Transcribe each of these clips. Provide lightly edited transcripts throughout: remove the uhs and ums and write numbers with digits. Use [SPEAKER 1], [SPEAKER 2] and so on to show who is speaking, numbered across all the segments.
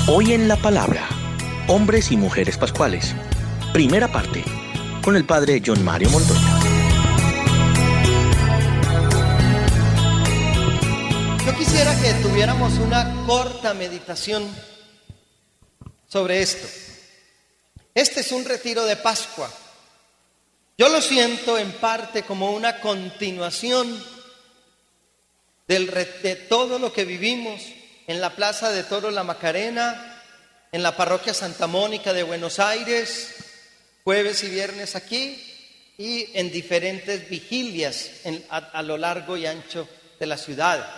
[SPEAKER 1] Hoy en la palabra, hombres y mujeres pascuales. Primera parte, con el padre John Mario Montoya.
[SPEAKER 2] Yo quisiera que tuviéramos una corta meditación sobre esto. Este es un retiro de Pascua. Yo lo siento en parte como una continuación de todo lo que vivimos en la Plaza de Toros La Macarena, en la Parroquia Santa Mónica de Buenos Aires, jueves y viernes aquí, y en diferentes vigilias a lo largo y ancho de la ciudad.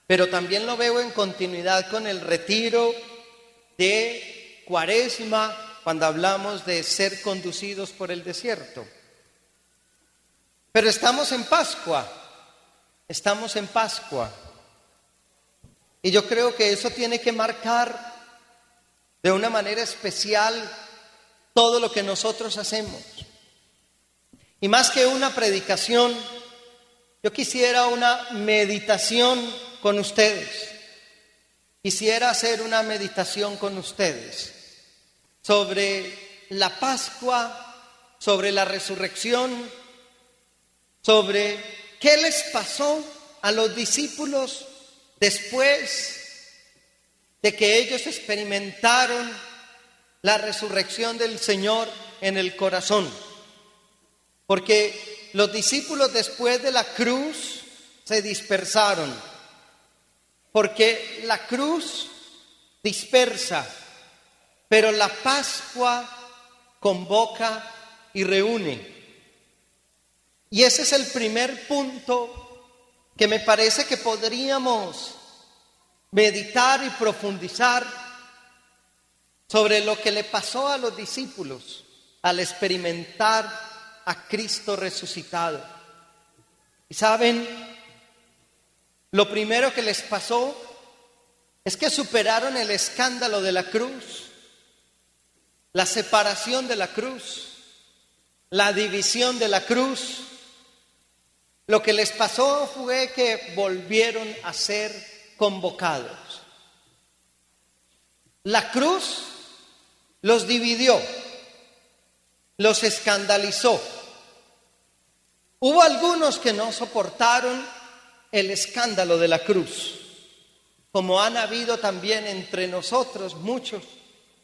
[SPEAKER 2] Pero también lo veo en continuidad con el retiro de Cuaresma, cuando hablamos de ser conducidos por el desierto. Pero estamos en Pascua. Y yo creo que eso tiene que marcar de una manera especial todo lo que nosotros hacemos. Y más que una predicación, yo quisiera una meditación con ustedes. Quisiera hacer una meditación con ustedes sobre la Pascua, sobre la resurrección, sobre qué les pasó a los discípulos después de que ellos experimentaron la resurrección del Señor en el corazón. Porque los discípulos después de la cruz se dispersaron. Porque la cruz dispersa, pero la Pascua convoca y reúne. Y ese es el primer punto que me parece que podríamos meditar y profundizar sobre lo que le pasó a los discípulos al experimentar a Cristo resucitado. Y saben, lo primero que les pasó es que superaron el escándalo de la cruz, la separación de la cruz, la división de la cruz. Lo que les pasó fue que volvieron a ser convocados. La cruz los dividió, los escandalizó. Hubo algunos que no soportaron el escándalo de la cruz, como han habido también entre nosotros muchos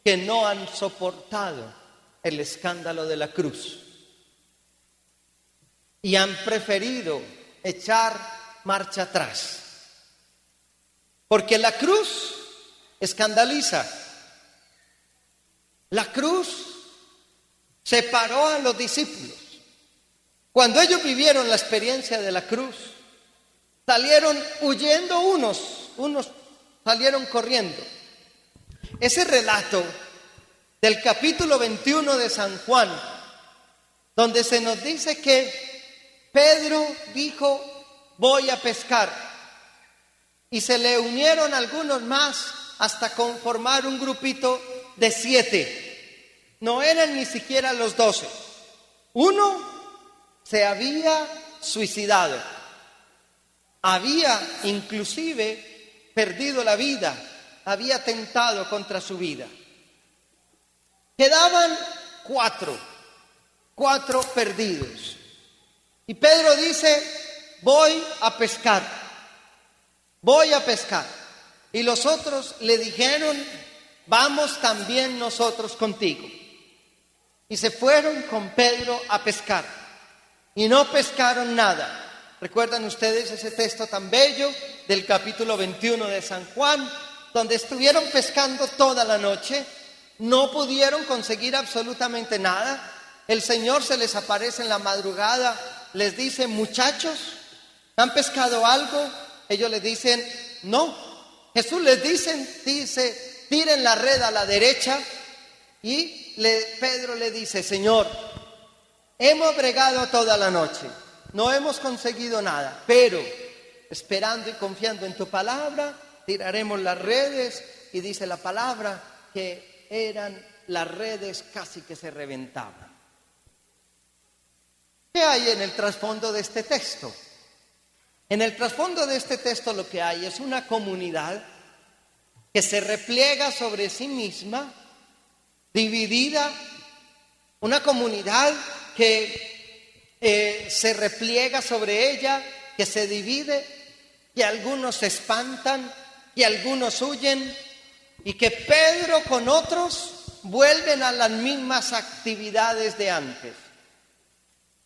[SPEAKER 2] que no han soportado el escándalo de la cruz. Y han preferido echar marcha atrás. Porque la cruz escandaliza. La cruz separó a los discípulos. Cuando ellos vivieron la experiencia de la cruz, salieron huyendo unos salieron corriendo. Ese relato del capítulo 21 de San Juan, donde se nos dice que Pedro dijo, voy a pescar. Y se le unieron algunos más hasta conformar un grupito de 7. No eran ni siquiera los 12. Uno se había suicidado. Había inclusive perdido la vida. Había atentado contra su vida. Quedaban 4 perdidos. Y Pedro dice, voy a pescar. Y los otros le dijeron, vamos también nosotros contigo. Y se fueron con Pedro a pescar. Y no pescaron nada. ¿Recuerdan ustedes ese texto tan bello del capítulo 21 de San Juan? Donde estuvieron pescando toda la noche. No pudieron conseguir absolutamente nada. El Señor se les aparece en la madrugada. Les dice, muchachos, ¿han pescado algo? Ellos les dicen, no. Jesús les dice, tiren la red a la derecha. Y Pedro le dice, Señor, hemos bregado toda la noche, no hemos conseguido nada, pero esperando y confiando en tu palabra, tiraremos las redes. Y dice la palabra que eran las redes casi que se reventaban. ¿Qué hay en el trasfondo de este texto? En el trasfondo de este texto lo que hay es una comunidad que se repliega sobre sí misma, dividida, una comunidad que se repliega sobre ella, que se divide, que algunos se espantan, que algunos huyen, y que Pedro con otros vuelven a las mismas actividades de antes.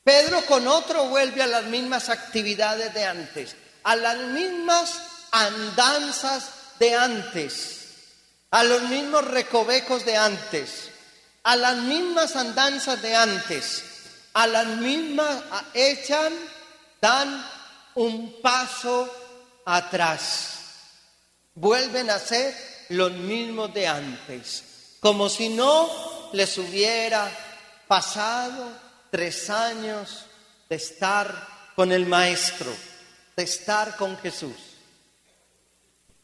[SPEAKER 2] Pedro con otro vuelve a las mismas actividades de antes, a las mismas andanzas de antes, a los mismos recovecos de antes, a las mismas andanzas de antes, a las mismas dan un paso atrás, vuelven a ser los mismos de antes, como si no les hubiera pasado 3 años de estar con el Maestro, de estar con Jesús.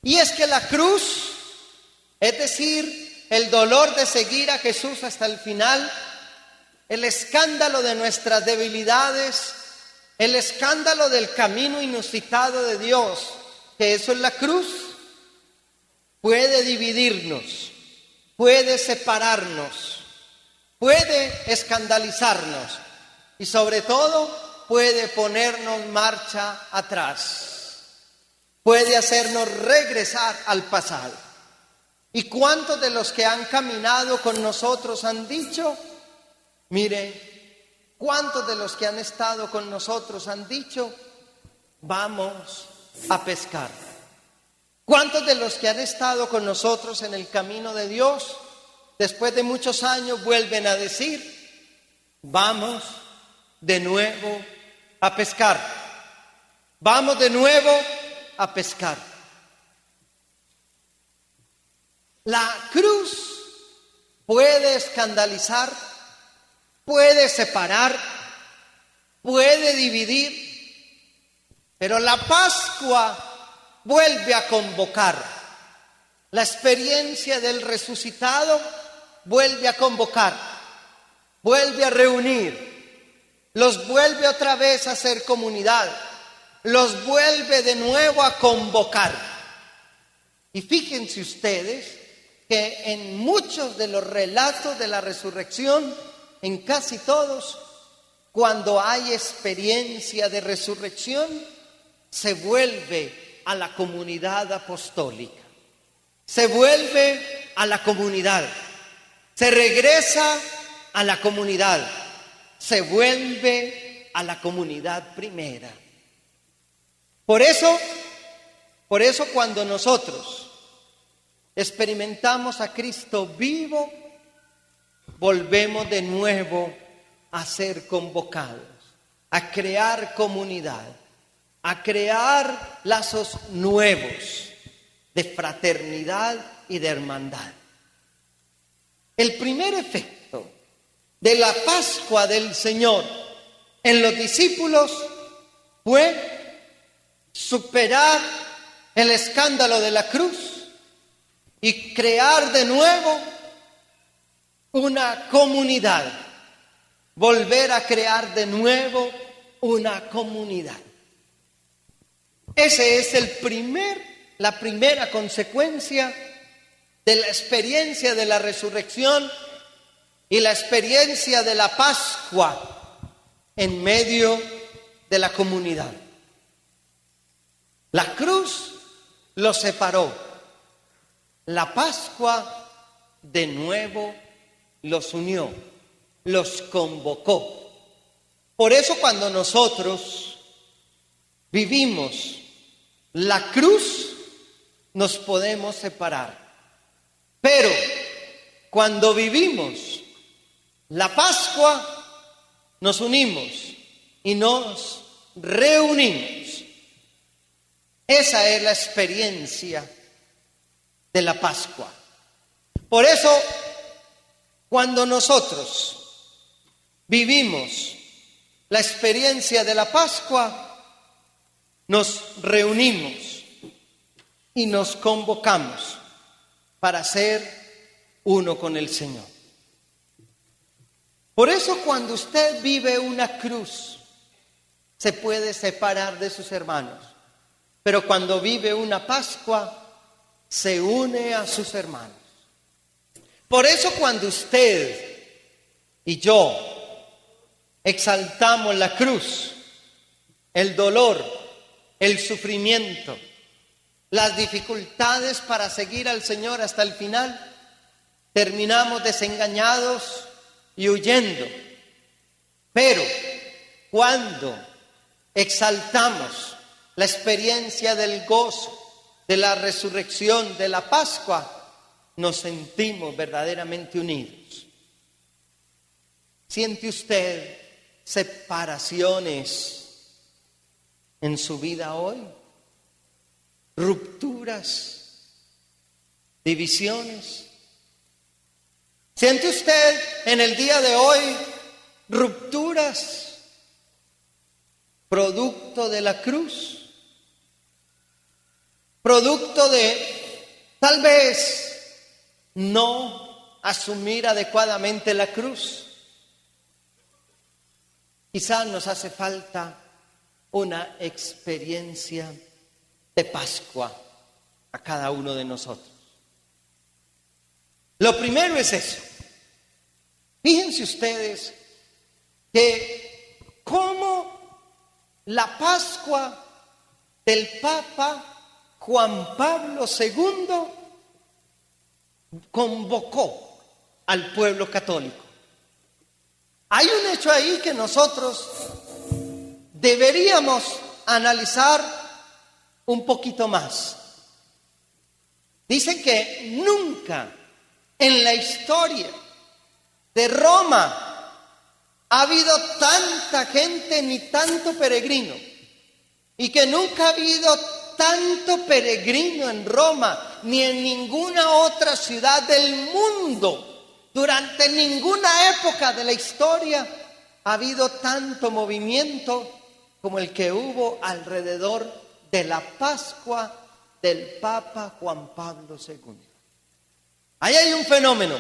[SPEAKER 2] Y es que la cruz, es decir, el dolor de seguir a Jesús hasta el final, el escándalo de nuestras debilidades, el escándalo del camino inusitado de Dios, que eso es la cruz, puede dividirnos, puede separarnos, puede escandalizarnos y sobre todo puede ponernos marcha atrás, puede hacernos regresar al pasado. ¿Y cuántos de los que han caminado con nosotros han dicho, mire, cuántos de los que han estado con nosotros han dicho, vamos a pescar? ¿Cuántos de los que han estado con nosotros en el camino de Dios, después de muchos años, vuelven a decir, vamos de nuevo a pescar? Vamos de nuevo a pescar. La cruz puede escandalizar, puede separar, puede dividir, pero la Pascua vuelve a convocar. La experiencia del resucitado vuelve a convocar, vuelve a reunir, los vuelve otra vez a ser comunidad, los vuelve de nuevo a convocar. Y fíjense ustedes que en muchos de los relatos de la resurrección, en casi todos, cuando hay experiencia de resurrección, se vuelve a la comunidad apostólica, se vuelve a la comunidad, se regresa a la comunidad, se vuelve a la comunidad primera. Por eso cuando nosotros experimentamos a Cristo vivo, volvemos de nuevo a ser convocados, a crear comunidad, a crear lazos nuevos de fraternidad y de hermandad. El primer efecto de la Pascua del Señor en los discípulos fue superar el escándalo de la cruz y crear de nuevo una comunidad, volver a crear de nuevo una comunidad. Ese es la primera consecuencia de la experiencia de la resurrección y la experiencia de la Pascua en medio de la comunidad. La cruz los separó. La Pascua de nuevo los unió, los convocó. Por eso cuando nosotros vivimos la cruz, nos podemos separar. Pero cuando vivimos la Pascua, nos unimos y nos reunimos. Esa es la experiencia de la Pascua. Por eso, cuando nosotros vivimos la experiencia de la Pascua, nos reunimos y nos convocamos para ser uno con el Señor. Por eso cuando usted vive una cruz, se puede separar de sus hermanos. Pero cuando vive una Pascua, se une a sus hermanos. Por eso cuando usted y yo exaltamos la cruz, el dolor, el sufrimiento, las dificultades para seguir al Señor hasta el final, terminamos desengañados y huyendo. Pero cuando exaltamos la experiencia del gozo, de la resurrección, de la Pascua, nos sentimos verdaderamente unidos. ¿Siente usted separaciones en su vida hoy? ¿Rupturas? ¿Divisiones? ¿Siente usted en el día de hoy rupturas producto de la cruz? Producto de tal vez no asumir adecuadamente la cruz. Quizás nos hace falta una experiencia de Pascua a cada uno de nosotros. Lo primero es eso. Fíjense ustedes que cómo la Pascua del Papa Juan Pablo II convocó al pueblo católico. Hay un hecho ahí que nosotros deberíamos analizar un poquito más. Dicen que nunca en la historia de Roma ha habido tanta gente ni tanto peregrino, y que nunca ha habido tanto peregrino en Roma ni en ninguna otra ciudad del mundo. Durante ninguna época de la historia ha habido tanto movimiento como el que hubo alrededor de la Pascua del Papa Juan Pablo II. Ahí hay un fenómeno.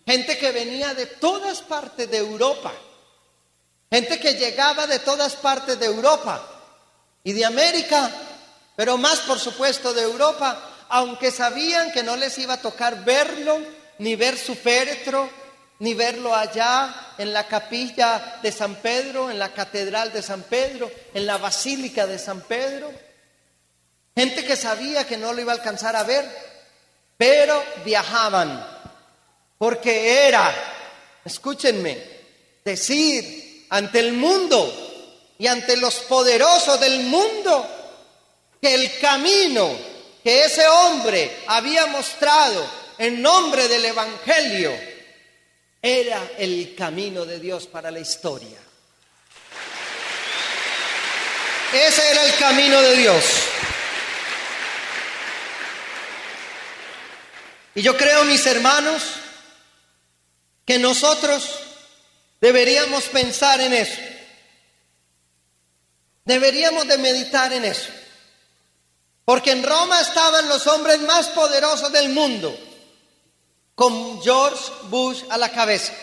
[SPEAKER 2] Gente que venía de todas partes de Europa. Gente que llegaba de todas partes de Europa y de América, pero más por supuesto de Europa, aunque sabían que no les iba a tocar verlo, ni ver su féretro, ni verlo allá en la capilla de San Pedro, en la catedral de San Pedro, en la basílica de San Pedro. Gente que sabía que no lo iba a alcanzar a ver, pero viajaban, porque era, escúchenme, decir ante el mundo y ante los poderosos del mundo que el camino que ese hombre había mostrado en nombre del Evangelio era el camino de Dios para la historia. Ese era el camino de Dios. Y yo creo, mis hermanos, que nosotros deberíamos pensar en eso. Deberíamos de meditar en eso. Porque en Roma estaban los hombres más poderosos del mundo, con George Bush a la cabeza.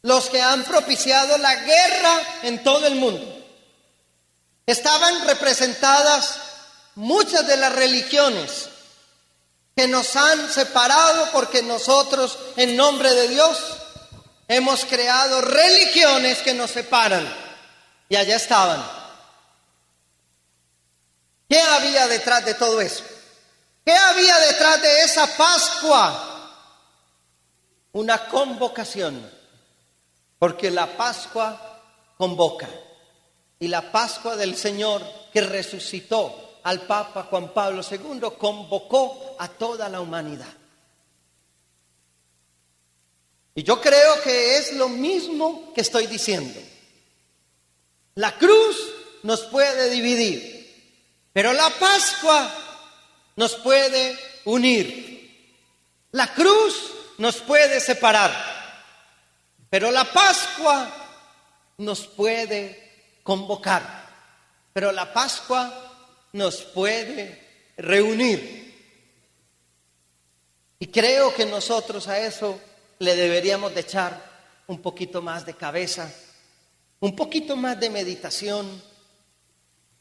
[SPEAKER 2] Los que han propiciado la guerra en todo el mundo. Estaban representadas muchas de las religiones que nos han separado, porque nosotros, en nombre de Dios, hemos creado religiones que nos separan. Y allá estaban. ¿Qué había detrás de todo eso? ¿Qué había detrás de esa Pascua? Una convocación. Porque la Pascua convoca. Y la Pascua del Señor que resucitó al Papa Juan Pablo II convocó a toda la humanidad. Y yo creo que es lo mismo que estoy diciendo. La cruz nos puede dividir, pero la Pascua nos puede unir. La cruz nos puede separar, pero la Pascua nos puede convocar, pero la Pascua nos puede reunir. Y creo que nosotros a eso le deberíamos de echar un poquito más de cabeza, un poquito más de meditación,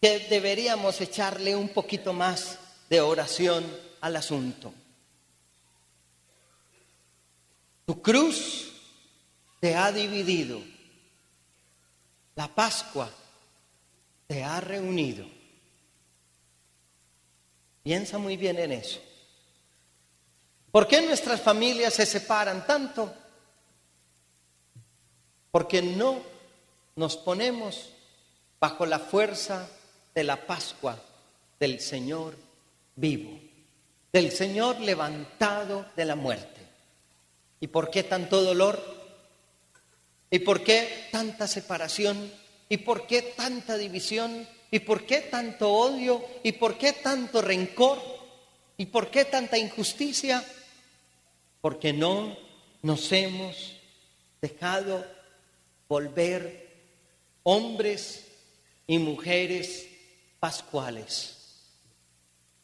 [SPEAKER 2] que deberíamos echarle un poquito más de oración al asunto. Tu cruz te ha dividido. La Pascua te ha reunido. Piensa muy bien en eso. ¿Por qué nuestras familias se separan tanto? Porque no nos ponemos bajo la fuerza de la Pascua del Señor vivo, del Señor levantado de la muerte. ¿Y por qué tanto dolor? ¿Y por qué tanta separación? ¿Y por qué tanta división? ¿Y por qué tanto odio? ¿Y por qué tanto rencor? ¿Y por qué tanta injusticia? Porque no nos hemos dejado volver hombres y mujeres pascuales.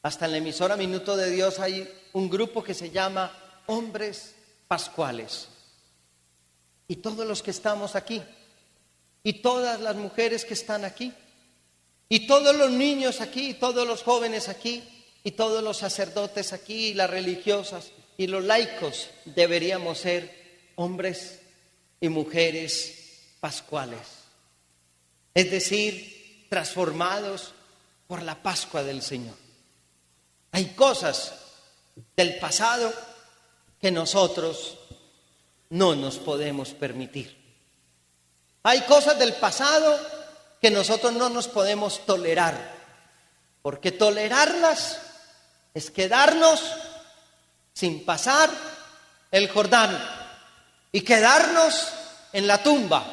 [SPEAKER 2] Hasta en la emisora Minuto de Dios hay un grupo que se llama Hombres Pascuales. Y todos los que estamos aquí, y todas las mujeres que están aquí, y todos los niños aquí, y todos los jóvenes aquí, y todos los sacerdotes aquí, y las religiosas, y los laicos, deberíamos ser hombres y mujeres pascuales. Es decir, transformados por la Pascua del Señor. Hay cosas del pasado que nosotros no nos podemos permitir. Hay cosas del pasado que nosotros no nos podemos tolerar, porque tolerarlas es quedarnos sin pasar el Jordán y quedarnos en la tumba.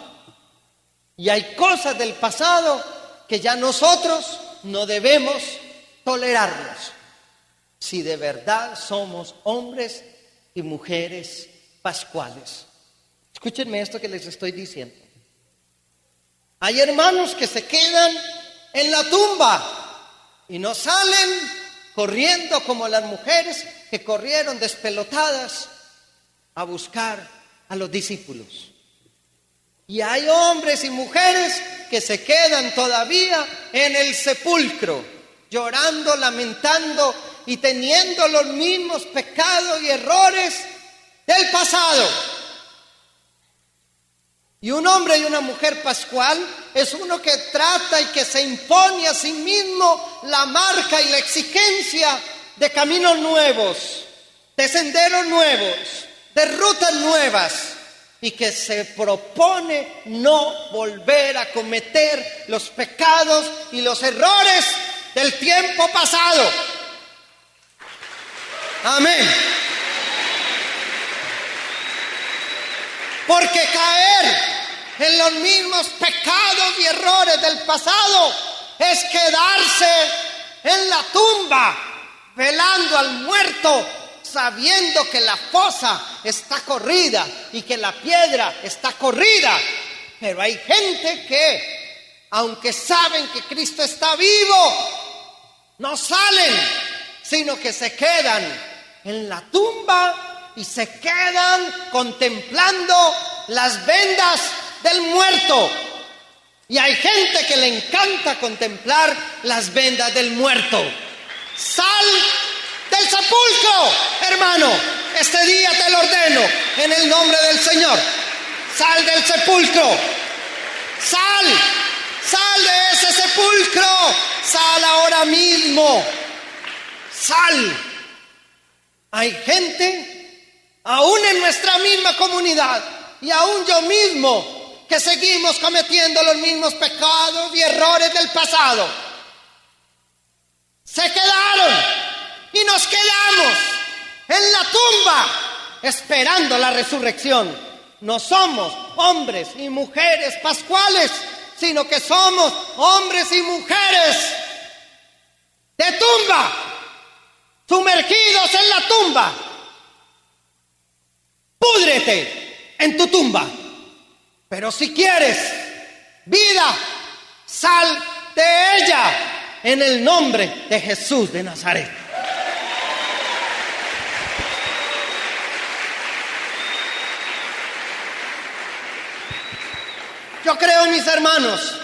[SPEAKER 2] Y hay cosas del pasado que ya nosotros no debemos tolerarlos, si de verdad somos hombres y mujeres pascuales. Escúchenme esto que les estoy diciendo. Hay hermanos que se quedan en la tumba y no salen corriendo como las mujeres que corrieron despelotadas a buscar a los discípulos. Y hay hombres y mujeres que se quedan todavía en el sepulcro, llorando, lamentando y teniendo los mismos pecados y errores del pasado. Y un hombre y una mujer pascual es uno que trata y que se impone a sí mismo la marca y la exigencia de caminos nuevos, de senderos nuevos, de rutas nuevas, y que se propone no volver a cometer los pecados y los errores del tiempo pasado. Amén. Porque caer en los mismos pecados y errores del pasado es quedarse en la tumba, velando al muerto, sabiendo que la fosa está corrida y que la piedra está corrida. Pero hay gente que, aunque saben que Cristo está vivo, no salen, sino que se quedan en la tumba y se quedan contemplando las vendas del muerto. Y hay gente que le encanta contemplar las vendas del muerto. Sal del sepulcro, hermano. Este día te lo ordeno en el nombre del Señor. Sal del sepulcro. Sal de ese sepulcro. Sal ahora mismo. Sal. Hay gente, aún en nuestra misma comunidad, y aún yo mismo, que seguimos cometiendo los mismos pecados y errores del pasado. Se quedaron y nos quedamos en la tumba esperando la resurrección. No somos hombres y mujeres pascuales, sino que somos hombres y mujeres de tumba, sumergidos en la tumba. Púdrete en tu tumba. Pero si quieres vida, sal de ella en el nombre de Jesús de Nazaret. Yo creo, mis hermanos,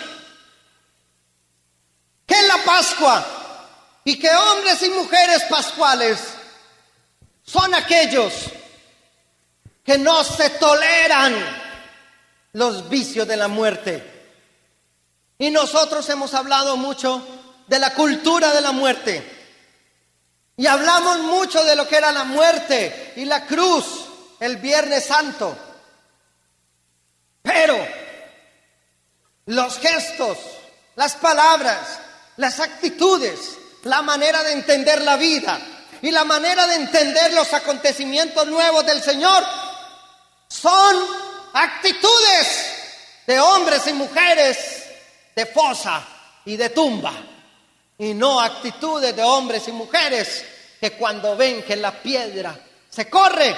[SPEAKER 2] que en la Pascua Y que hombres y mujeres pascuales son aquellos que no se toleran los vicios de la muerte. Y nosotros hemos hablado mucho de la cultura de la muerte. Y hablamos mucho de lo que era la muerte y la cruz el Viernes Santo. Pero los gestos, las palabras, las actitudes, la manera de entender la vida y la manera de entender los acontecimientos nuevos del Señor son actitudes de hombres y mujeres de fosa y de tumba, y no actitudes de hombres y mujeres que cuando ven que la piedra se corre,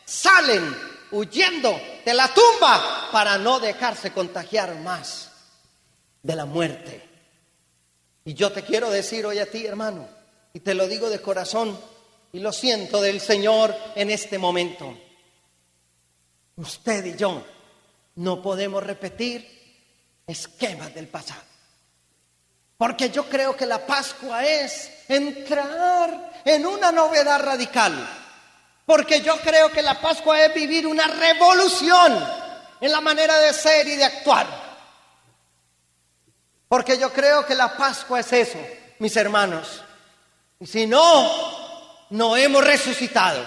[SPEAKER 2] salen huyendo de la tumba para no dejarse contagiar más de la muerte. Y yo te quiero decir hoy a ti, hermano, y te lo digo de corazón, y lo siento del Señor en este momento. Usted y yo no podemos repetir esquemas del pasado. Porque yo creo que la Pascua es entrar en una novedad radical. Porque yo creo que la Pascua es vivir una revolución en la manera de ser y de actuar. Porque yo creo que la Pascua es eso, mis hermanos. Y si no, no hemos resucitado.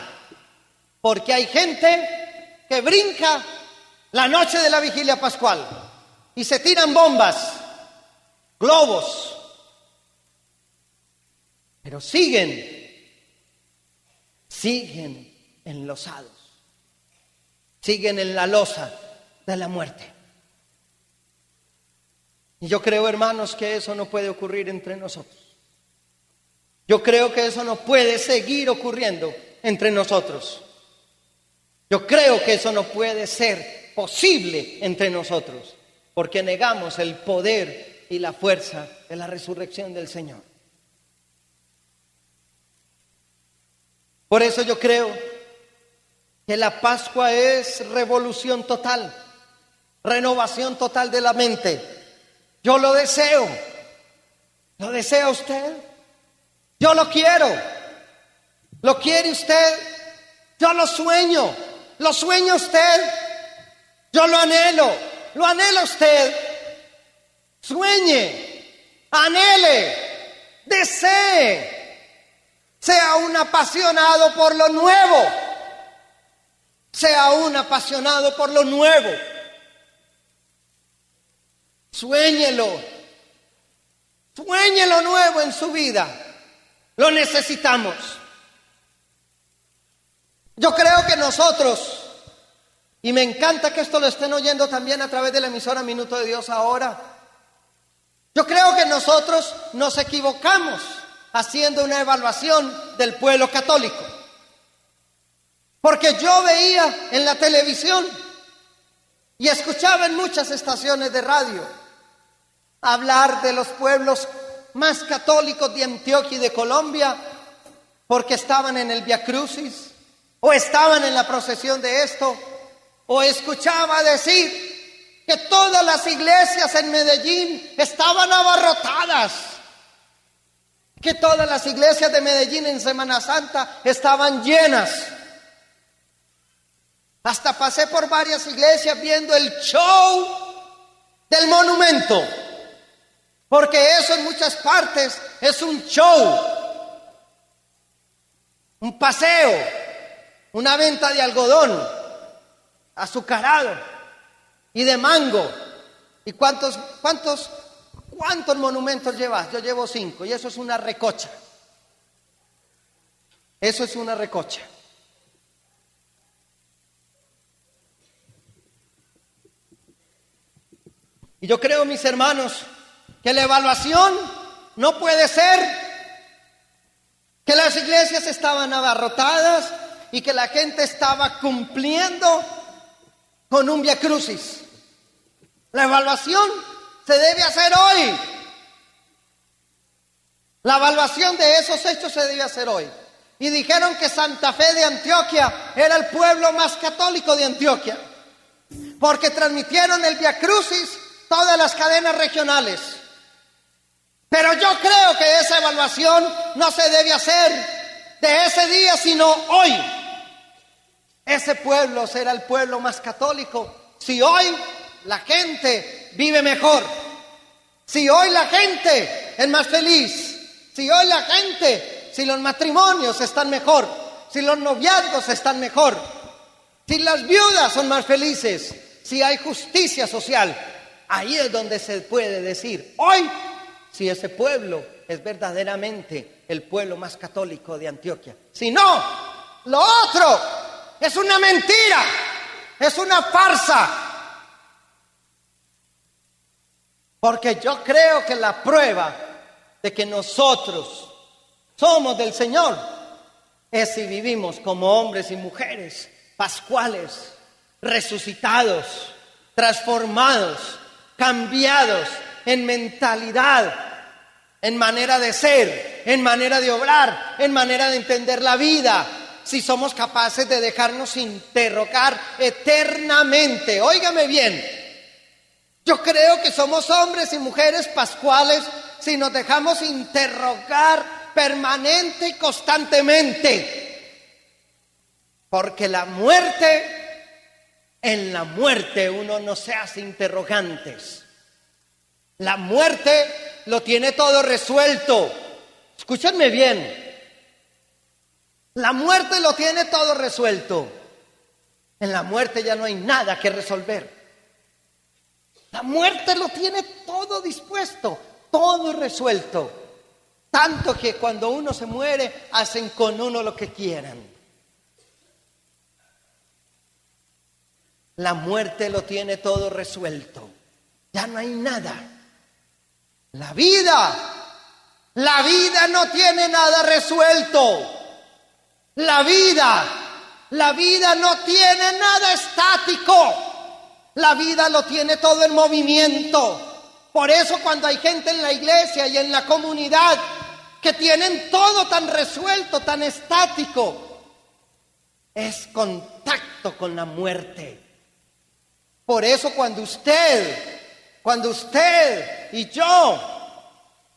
[SPEAKER 2] Porque hay gente que brinca la noche de la vigilia pascual y se tiran bombas, globos, pero siguen enlosados, siguen en la losa de la muerte. Y yo creo, hermanos, que eso no puede ocurrir entre nosotros. Yo creo que eso no puede seguir ocurriendo entre nosotros. Yo creo que eso no puede ser posible entre nosotros, porque negamos el poder y la fuerza de la resurrección del Señor. Por eso yo creo que la Pascua es revolución total, renovación total de la mente. Yo lo deseo. ¿Lo desea usted? Yo lo quiero. ¿Lo quiere usted? Yo lo sueño. ¿Lo sueña usted? Yo lo anhelo. ¿Lo anhela usted? Sueñe, anhele, desee. Sea un apasionado por lo nuevo. Sea un apasionado por lo nuevo. Suéñelo. Sueñe lo nuevo en su vida. Lo necesitamos. Yo creo que nosotros, y me encanta que esto lo estén oyendo también a través de la emisora Minuto de Dios ahora. Yo creo que nosotros nos equivocamos haciendo una evaluación del pueblo católico. Porque yo veía en la televisión y escuchaba en muchas estaciones de radio hablar de los pueblos más católicos de Antioquia y de Colombia, porque estaban en el Via Crucis, o estaban en la procesión de esto, o escuchaba decir que todas las iglesias en Medellín estaban abarrotadas, que todas las iglesias de Medellín en Semana Santa estaban llenas. Hasta pasé por varias iglesias viendo el show del monumento, porque eso en muchas partes es un show, un paseo, una venta de algodón azucarado y de mango. ¿Y cuántos monumentos llevas? Yo llevo 5 y eso es una recocha. Eso es una recocha. Y yo creo, mis hermanos, que la evaluación no puede ser que las iglesias estaban abarrotadas y que la gente estaba cumpliendo con un Via Crucis. La evaluación se debe hacer hoy. La evaluación de esos hechos se debe hacer hoy. Y dijeron que Santa Fe de Antioquia era el pueblo más católico de Antioquia, porque transmitieron el Via Crucis todas las cadenas regionales. Pero yo creo que esa evaluación no se debe hacer de ese día, sino hoy. Ese pueblo será el pueblo más católico si hoy la gente vive mejor, si hoy la gente es más feliz, si hoy la gente, si los matrimonios están mejor, si los noviazgos están mejor, si las viudas son más felices, si hay justicia social. Ahí es donde se puede decir hoy si ese pueblo es verdaderamente el pueblo más católico de Antioquia. Si no, lo otro es una mentira, es una farsa. Porque yo creo que la prueba de que nosotros somos del Señor es si vivimos como hombres y mujeres pascuales, resucitados, transformados, cambiados en mentalidad, en manera de ser, en manera de obrar, en manera de entender la vida. Si somos capaces de dejarnos interrogar eternamente. Óigame bien, yo creo que somos hombres y mujeres pascuales si nos dejamos interrogar permanente y constantemente. Porque en la muerte uno no se hace interrogantes. La muerte lo tiene todo resuelto. Escúchenme bien. La muerte lo tiene todo resuelto. En la muerte ya no hay nada que resolver. La muerte lo tiene todo dispuesto, todo resuelto. Tanto que cuando uno se muere, hacen con uno lo que quieran. La muerte lo tiene todo resuelto. Ya no hay nada. La vida no tiene nada resuelto. La vida no tiene nada estático. La vida lo tiene todo en movimiento. Por eso cuando hay gente en la iglesia y en la comunidad que tienen todo tan resuelto, tan estático, es contacto con la muerte. Por eso cuando usted y yo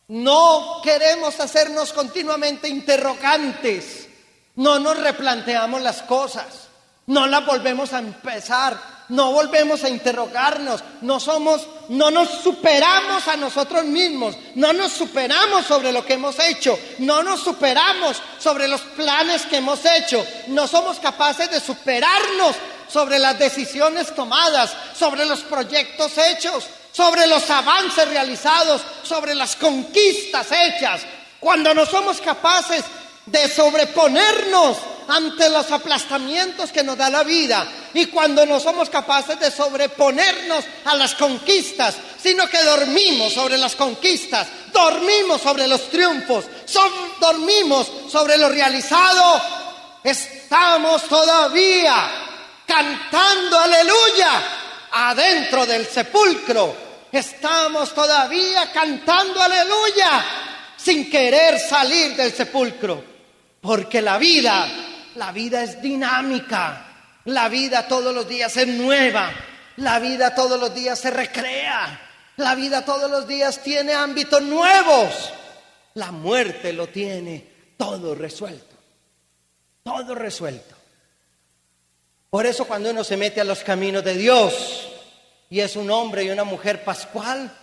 [SPEAKER 2] no queremos hacernos continuamente interrogantes, no nos replanteamos las cosas, no las volvemos a empezar, no volvemos a interrogarnos, no nos superamos a nosotros mismos, no nos superamos sobre lo que hemos hecho, no nos superamos sobre los planes que hemos hecho, no somos capaces de superarnos sobre las decisiones tomadas, sobre los proyectos hechos, sobre los avances realizados, sobre las conquistas hechas. Cuando no somos capaces de sobreponernos ante los aplastamientos que nos da la vida, y cuando no somos capaces de sobreponernos a las conquistas, sino que dormimos sobre las conquistas, dormimos sobre los triunfos, dormimos sobre lo realizado, estamos todavía cantando aleluya adentro del sepulcro. Estamos todavía cantando aleluya sin querer salir del sepulcro. Porque la vida es dinámica. La vida todos los días es nueva. La vida todos los días se recrea. La vida todos los días tiene ámbitos nuevos. La muerte lo tiene todo resuelto. Todo resuelto. Por eso cuando uno se mete a los caminos de Dios y es un hombre y una mujer pascual,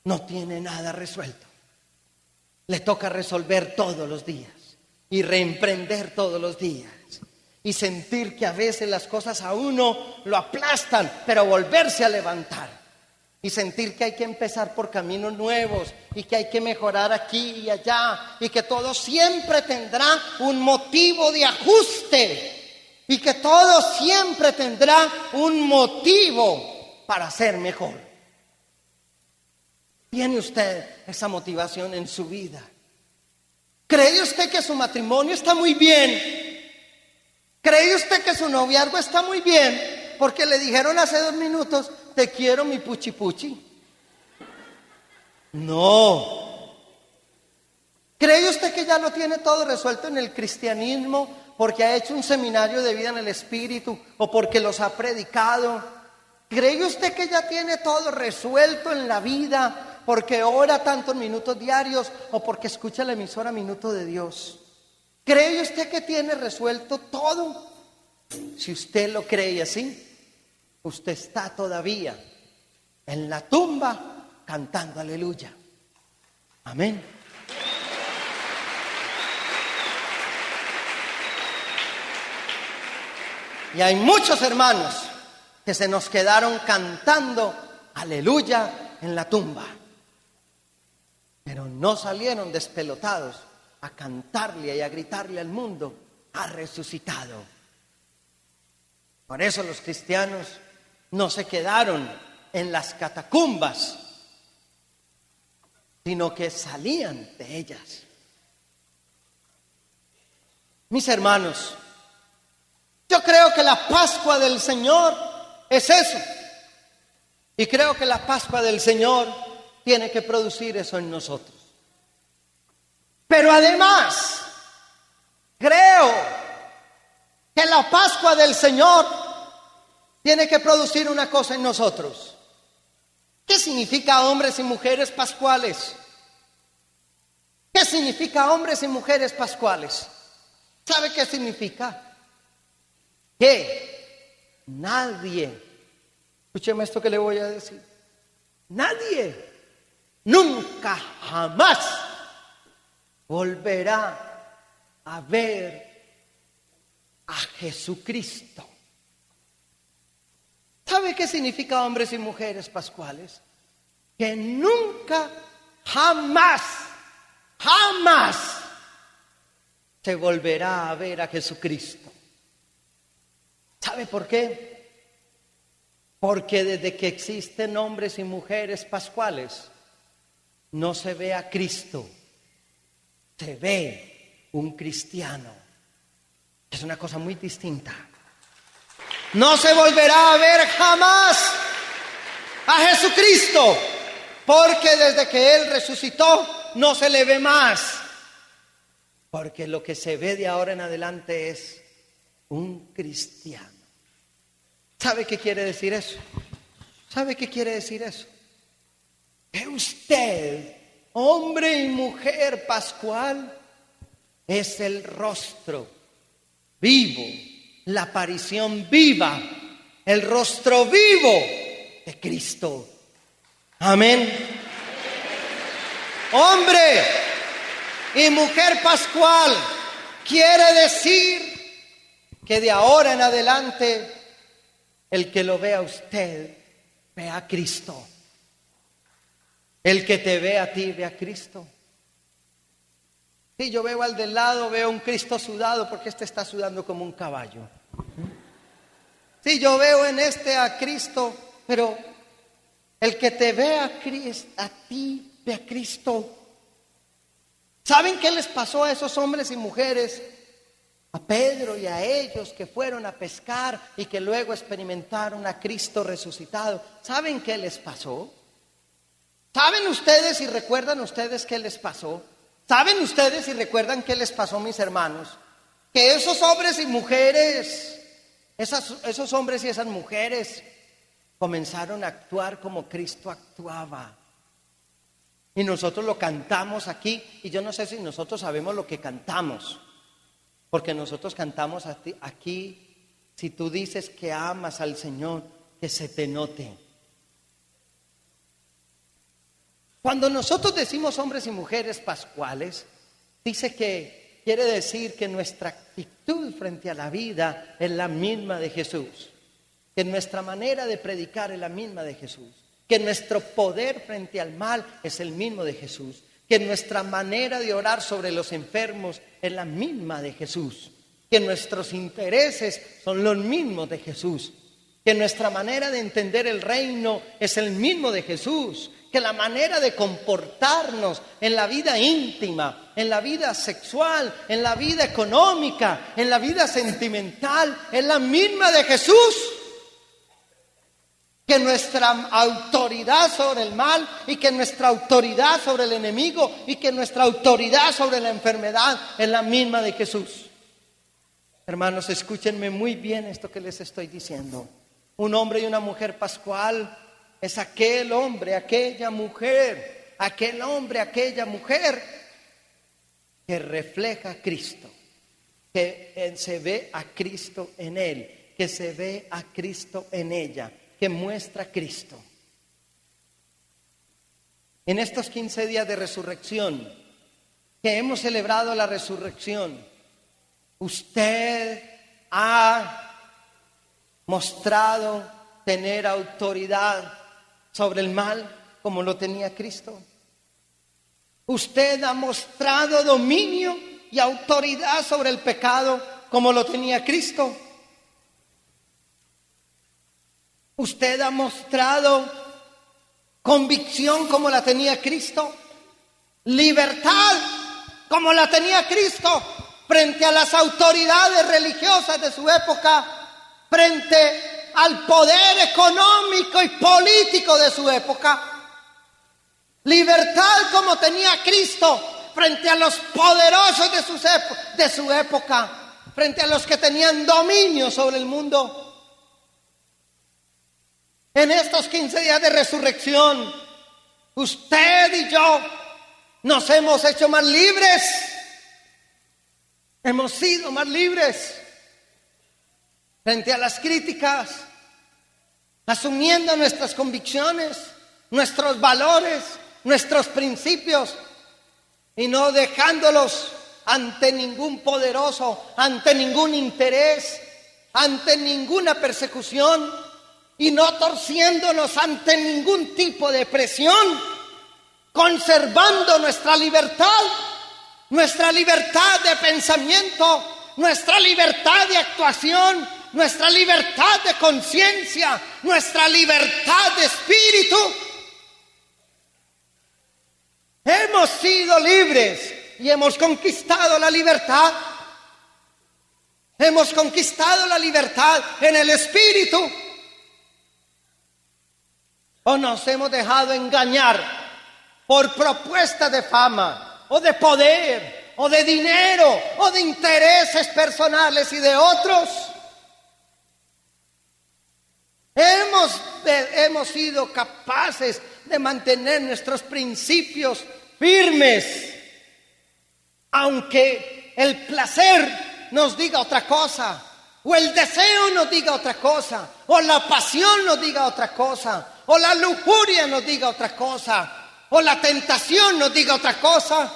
[SPEAKER 2] no tiene nada resuelto. Le toca resolver todos los días y reemprender todos los días y sentir que a veces las cosas a uno lo aplastan, pero volverse a levantar y sentir que hay que empezar por caminos nuevos y que hay que mejorar aquí y allá y que todo siempre tendrá un motivo de ajuste. Y que todo siempre tendrá un motivo para ser mejor. ¿Tiene usted esa motivación en su vida? ¿Cree usted que su matrimonio está muy bien? ¿Cree usted que su noviazgo está muy bien? Porque le dijeron hace 2 minutos, te quiero mi puchi puchi. No. ¿Cree usted que ya lo tiene todo resuelto en el cristianismo porque ha hecho un seminario de vida en el Espíritu o porque los ha predicado? ¿Cree usted que ya tiene todo resuelto en la vida porque ora tantos minutos diarios o porque escucha la emisora Minuto de Dios. ¿Cree usted que tiene resuelto todo? Si usted lo cree así, usted está todavía en la tumba cantando aleluya. Amén. Y hay muchos hermanos que se nos quedaron cantando aleluya en la tumba, pero no salieron despelotados a cantarle y a gritarle al mundo: ha resucitado. Por eso los cristianos no se quedaron en las catacumbas, sino que salían de ellas. Mis hermanos, yo creo que la Pascua del Señor es eso. Y creo que la Pascua del Señor tiene que producir eso en nosotros. Pero además, creo que la Pascua del Señor tiene que producir una cosa en nosotros. ¿Qué significa hombres y mujeres pascuales? ¿Qué significa hombres y mujeres pascuales? ¿Sabe qué significa? Que nadie, escúcheme esto que le voy a decir, nadie, nunca, jamás volverá a ver a Jesucristo. ¿Sabe qué significa hombres y mujeres pascuales? Que nunca, jamás, jamás se volverá a ver a Jesucristo. ¿Sabe por qué? Porque desde que existen hombres y mujeres pascuales, no se ve a Cristo, se ve un cristiano. Es una cosa muy distinta. No se volverá a ver jamás a Jesucristo, porque desde que Él resucitó no se le ve más. Porque lo que se ve de ahora en adelante es un cristiano. ¿Sabe qué quiere decir eso? ¿Sabe qué quiere decir eso? Que usted, hombre y mujer pascual, es el rostro vivo, la aparición viva, el rostro vivo de Cristo. Amén. Hombre y mujer pascual quiere decir que de ahora en adelante el que lo vea a usted ve a Cristo. El que te ve a ti ve a Cristo. Sí, yo veo al del lado, veo un Cristo sudado porque este está sudando como un caballo. Sí, yo veo en este a Cristo, pero el que te ve a ti ve a Cristo. ¿Saben qué les pasó a esos hombres y mujeres? A Pedro y a ellos que fueron a pescar y que luego experimentaron a Cristo resucitado. ¿Saben qué les pasó? ¿Saben ustedes y recuerdan ustedes qué les pasó? ¿Saben ustedes y recuerdan qué les pasó, mis hermanos? Que esos hombres y mujeres, esos hombres y esas mujeres comenzaron a actuar como Cristo actuaba. Y nosotros lo cantamos aquí, y yo no sé si nosotros sabemos lo que cantamos. Porque nosotros cantamos aquí, si tú dices que amas al Señor, que se te note. Cuando nosotros decimos hombres y mujeres pascuales, dice que quiere decir que nuestra actitud frente a la vida es la misma de Jesús, que nuestra manera de predicar es la misma de Jesús, que nuestro poder frente al mal es el mismo de Jesús, que nuestra manera de orar sobre los enfermos es la misma de Jesús, que nuestros intereses son los mismos de Jesús, que nuestra manera de entender el reino es el mismo de Jesús, que la manera de comportarnos en la vida íntima, en la vida sexual, en la vida económica, en la vida sentimental es la misma de Jesús. Que nuestra autoridad sobre el mal y que nuestra autoridad sobre el enemigo y que nuestra autoridad sobre la enfermedad es la misma de Jesús. Hermanos, escúchenme muy bien esto que les estoy diciendo. Un hombre y una mujer pascual es aquel hombre, aquella mujer aquel hombre, aquella mujer que refleja a Cristo, que se ve a Cristo en él, que se ve a Cristo en ella, que muestra a Cristo. En estos 15 días de resurrección, que hemos celebrado la resurrección, usted ha mostrado tener autoridad sobre el mal como lo tenía Cristo. Usted ha mostrado dominio y autoridad sobre el pecado como lo tenía Cristo. Usted ha mostrado convicción como la tenía Cristo, libertad como la tenía Cristo frente a las autoridades religiosas de su época, frente al poder económico y político de su época. Libertad como tenía Cristo frente a los poderosos de su época, frente a los que tenían dominio sobre el mundo. En estos 15 días de resurrección, usted y yo nos hemos hecho más libres. Hemos sido más libres frente a las críticas, asumiendo nuestras convicciones, nuestros valores, nuestros principios y no dejándolos ante ningún poderoso, ante ningún interés, ante ninguna persecución. Y no torciéndonos ante ningún tipo de presión, conservando nuestra libertad de pensamiento, nuestra libertad de actuación, nuestra libertad de conciencia, nuestra libertad de espíritu. Hemos sido libres y hemos conquistado la libertad. Hemos conquistado la libertad en el espíritu. ¿O nos hemos dejado engañar por propuestas de fama, o de poder, o de dinero, o de intereses personales y de otros? Hemos sido capaces de mantener nuestros principios firmes, aunque el placer nos diga otra cosa, o el deseo nos diga otra cosa, o la pasión nos diga otra cosa, o la lujuria nos diga otra cosa, o la tentación nos diga otra cosa.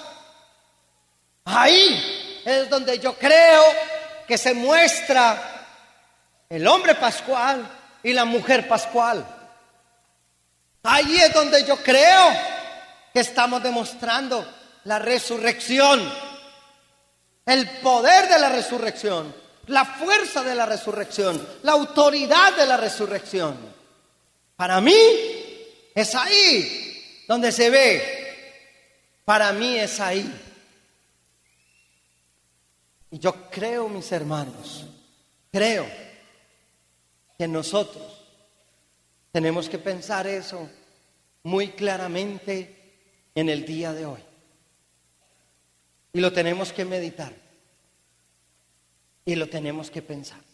[SPEAKER 2] Ahí es donde yo creo que se muestra el hombre pascual y la mujer pascual. Ahí es donde yo creo que estamos demostrando la resurrección, el poder de la resurrección, la fuerza de la resurrección, la autoridad de la resurrección. Para mí es ahí donde se ve. Para mí es ahí. Y yo creo, mis hermanos, creo que nosotros tenemos que pensar eso muy claramente en el día de hoy. Y lo tenemos que meditar. Y lo tenemos que pensar.